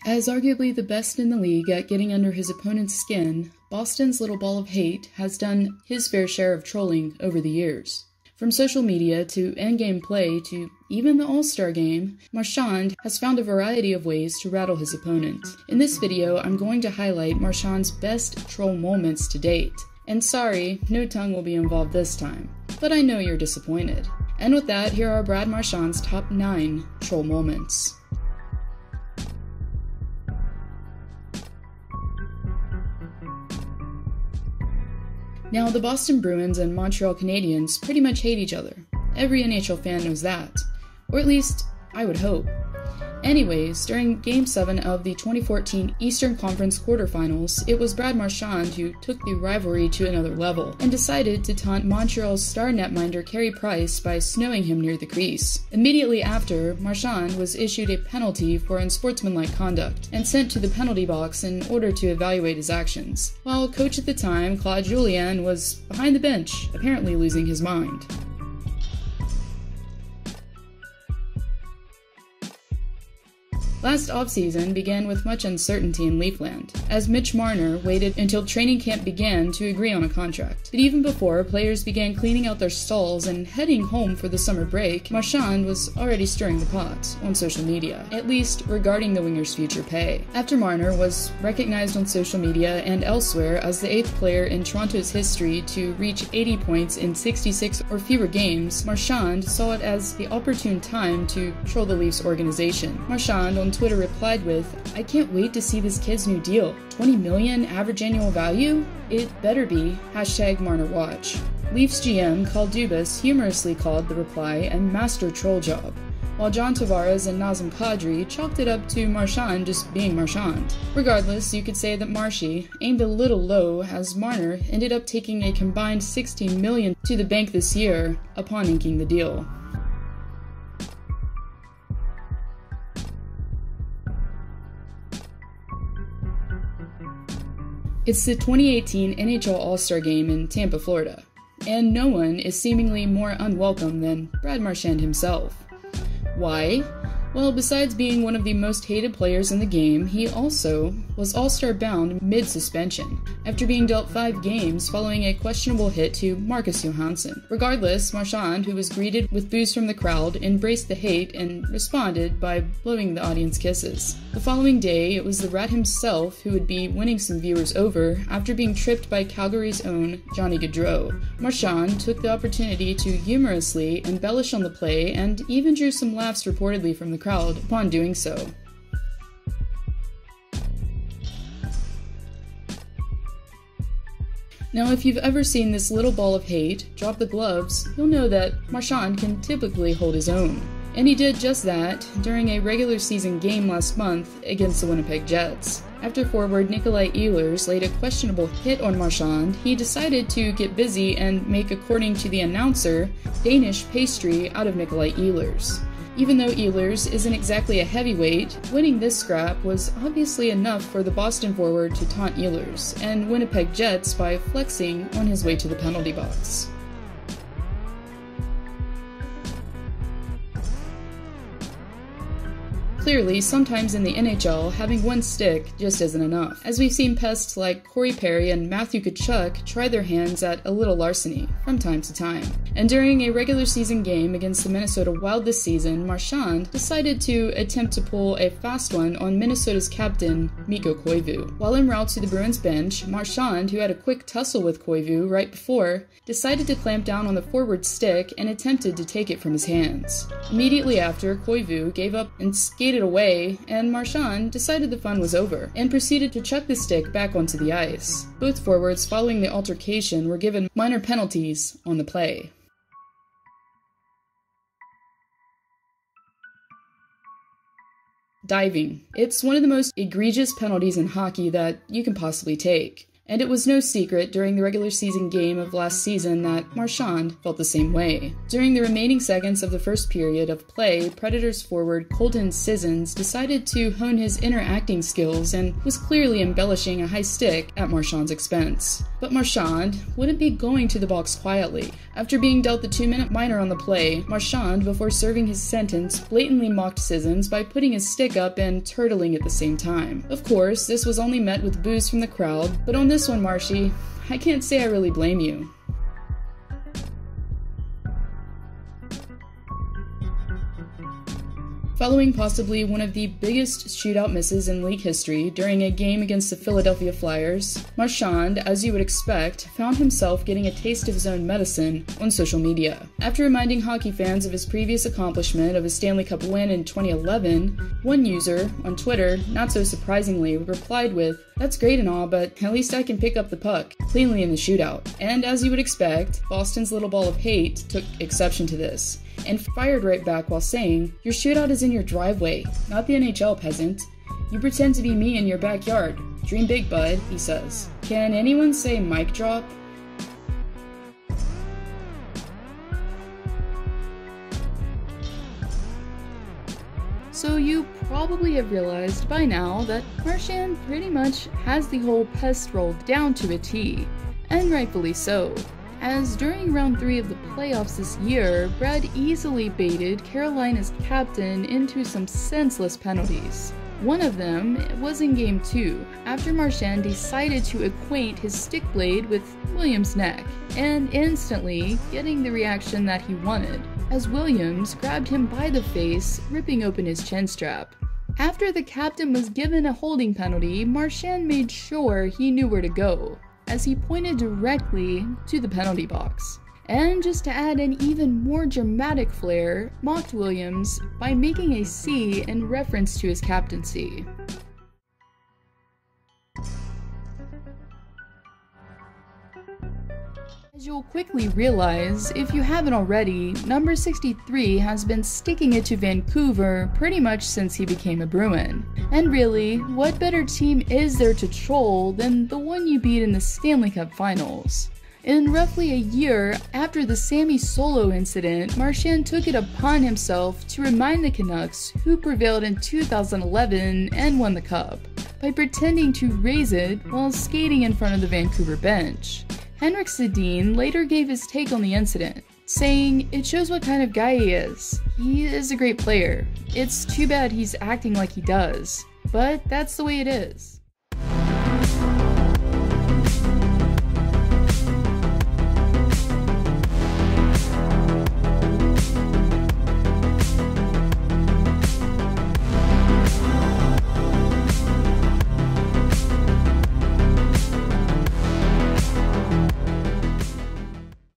As arguably the best in the league at getting under his opponent's skin, Boston's little ball of hate has done his fair share of trolling over the years. From social media to in-game play to even the AllStar Game, Marchand has found a variety of ways to rattle his opponent. In this video, I'm going to highlight Marchand's best troll moments to date. And sorry, no tongue will be involved this time, but I know you're disappointed. And with that, here are Brad Marchand's top 9 troll moments. Now, the Boston Bruins and Montreal Canadiens pretty much hate each other. Every NHL fan knows that. Or at least, I would hope. Anyways, during Game 7 of the 2014 Eastern Conference quarterfinals, it was Brad Marchand who took the rivalry to another level, and decided to taunt Montreal's star netminder Carey Price by snowing him near the crease. Immediately after, Marchand was issued a penalty for unsportsmanlike conduct, and sent to the penalty box in order to evaluate his actions, while coach at the time, Claude Julien, was behind the bench, apparently losing his mind. Last offseason began with much uncertainty in Leafland, as Mitch Marner waited until training camp began to agree on a contract. But even before players began cleaning out their stalls and heading home for the summer break, Marchand was already stirring the pot on social media, at least regarding the winger's future pay. After Marner was recognized on social media and elsewhere as the 8th player in Toronto's history to reach 80 points in 66 or fewer games, Marchand saw it as the opportune time to troll the Leafs organization. Marchand on Twitter replied with, "I can't wait to see this kid's new deal. 20 million average annual value? It better be. #MarnerWatch." Leafs GM Carl Dubas humorously called the reply a master troll job, while John Tavares and Nazem Kadri chalked it up to Marchand just being Marchand. Regardless, you could say that Marshy aimed a little low, as Marner ended up taking a combined $16 million to the bank this year upon inking the deal. It's the 2018 NHL AllStar Game in Tampa, Florida, and no one is seemingly more unwelcome than Brad Marchand himself. Why? Well, besides being one of the most hated players in the game, he also was All-Star bound mid-suspension, after being dealt 5 games following a questionable hit to Marcus Johansson. Regardless, Marchand, who was greeted with boos from the crowd, embraced the hate and responded by blowing the audience kisses. The following day, it was the Rat himself who would be winning some viewers over after being tripped by Calgary's own Johnny Gaudreau. Marchand took the opportunity to humorously embellish on the play and even drew some laughs reportedly from the crowd upon doing so. Now, if you've ever seen this little ball of hate drop the gloves, you'll know that Marchand can typically hold his own. And he did just that during a regular season game last month against the Winnipeg Jets. After forward Nikolai Ehlers laid a questionable hit on Marchand, he decided to get busy and make, according to the announcer, Danish pastry out of Nikolai Ehlers. Even though Ehlers isn't exactly a heavyweight, winning this scrap was obviously enough for the Boston forward to taunt Ehlers and Winnipeg Jets by flexing on his way to the penalty box. Clearly, sometimes in the NHL, having one stick just isn't enough, as we've seen pests like Corey Perry and Matthew Tkachuk try their hands at a little larceny from time to time. And during a regular season game against the Minnesota Wild this season, Marchand decided to attempt to pull a fast one on Minnesota's captain, Mikko Koivu. While en route to the Bruins bench, Marchand, who had a quick tussle with Koivu right before, decided to clamp down on the forward stick and attempted to take it from his hands. Immediately after, Koivu gave up and skated away, and Marchand decided the fun was over, and proceeded to chuck the stick back onto the ice. Both forwards following the altercation were given minor penalties on the play. Diving. It's one of the most egregious penalties in hockey that you can possibly take. And it was no secret during the regular season game of last season that Marchand felt the same way. During the remaining seconds of the first period of play, Predators forward Colton Sissons decided to hone his interacting skills and was clearly embellishing a high stick at Marchand's expense. But Marchand wouldn't be going to the box quietly. After being dealt the 2-minute minor on the play, Marchand, before serving his sentence, blatantly mocked Sissons by putting his stick up and turtling at the same time. Of course, this was only met with boos from the crowd, but on this one, Marshy, I can't say I really blame you. Following possibly one of the biggest shootout misses in league history during a game against the Philadelphia Flyers, Marchand, as you would expect, found himself getting a taste of his own medicine on social media. After reminding hockey fans of his previous accomplishment of a Stanley Cup win in 2011, one user on Twitter, not so surprisingly, replied with, "That's great and all, but at least I can pick up the puck cleanly in the shootout." And as you would expect, Boston's little ball of hate took exception to this and fired right back while saying, "Your shootout is in your driveway, not the NHL, peasant. You pretend to be me in your backyard. Dream big, bud," he says. Can anyone say mic drop? So you probably have realized by now that Marchand pretty much has the whole pest rolled down to a T, and rightfully so, as during round 3 of the playoffs this year, Brad easily baited Carolina's captain into some senseless penalties. One of them was in Game 2, after Marchand decided to acquaint his stick blade with Williams' neck, and instantly getting the reaction that he wanted, as Williams grabbed him by the face, ripping open his chin strap. After the captain was given a holding penalty, Marchand made sure he knew where to go, as he pointed directly to the penalty box. And just to add an even more dramatic flair, mocked Williams by making a C in reference to his captaincy. As you'll quickly realize, if you haven't already, number 63 has been sticking it to Vancouver pretty much since he became a Bruin. And really, what better team is there to troll than the one you beat in the Stanley Cup Finals? In roughly a year after the Sammy Solo incident, Marchand took it upon himself to remind the Canucks who prevailed in 2011 and won the Cup, by pretending to raise it while skating in front of the Vancouver bench. Henrik Sedin later gave his take on the incident, saying, "It shows what kind of guy he is. He is a great player. It's too bad he's acting like he does, but that's the way it is."